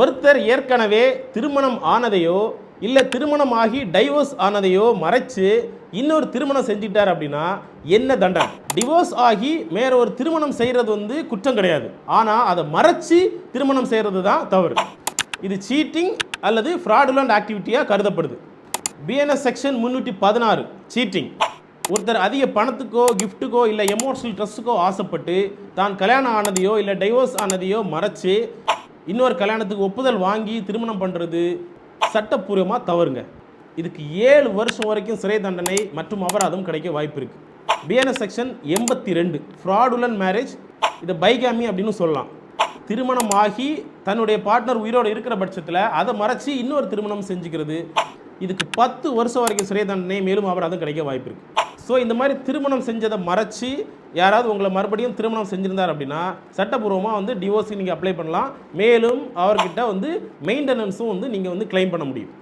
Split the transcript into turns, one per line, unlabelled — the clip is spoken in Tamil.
ஒருத்தர் ஏற்கனவே திருமணம் ஆனதையோ இல்லை திருமணம் ஆகி டைவோர்ஸ் ஆனதையோ மறைச்சு இன்னொரு திருமணம் செஞ்சிட்டார் அப்படின்னா என்ன தண்டனை? டிவோர்ஸ் ஆகி வேற ஒரு திருமணம் செய்கிறது வந்து குற்றம் கிடையாது, ஆனால் அதை மறைச்சு திருமணம் செய்கிறது தான் தவறு. இது சீட்டிங் அல்லது ஃப்ராடுலண்ட் ஆக்டிவிட்டியாக கருதப்படுது. BNS section 316 cheating. ஒருத்தர் அதிக பணத்துக்கோ கிஃப்ட்டுக்கோ இல்லை எமோஷனல் ட்ரெஸ்ஸுக்கோ ஆசைப்பட்டு தான் கல்யாணம் ஆனதையோ இல்லை டைவோர்ஸ் ஆனதையோ மறைச்சு இன்னொரு கல்யாணத்துக்கு ஒப்புதல் வாங்கி திருமணம் பண்ணுறது சட்டப்பூர்வமாக தவறுங்க. இதுக்கு 7 வருஷம் வரைக்கும் சிறை தண்டனை மற்றும் அபராதம் கிடைக்க வாய்ப்பு இருக்குது. பிஎன்எஸ் செக்ஷன் 82 ஃப்ராடுலண்ட் மேரேஜ், இதை பைகாமி அப்படின்னு சொல்லலாம். திருமணம் ஆகி தன்னுடைய பார்ட்னர் உயிரோடு இருக்கிற பட்சத்தில் அதை மறைச்சி இன்னொரு திருமணம் செஞ்சுக்கிறது, இதுக்கு 10 வருஷம் வரைக்கும் சிறை தண்டனை மேலும் அபராதம் கிடைக்க வாய்ப்பு இருக்குது. ஸோ இந்த மாதிரி திருமணம் செஞ்சதை மறைச்சி யாராவது உங்களை மறுபடியும் திருமணம் செஞ்சிருந்தார் அப்படின்னா சட்டப்பூர்வமாக வந்து டிவோர்ஸுக்கு நீங்கள் அப்ளை பண்ணலாம். மேலும் அவர்கிட்ட வந்து மெயின்டெனன்ஸும் வந்து நீங்கள் வந்து கிளைம் பண்ண முடியும்.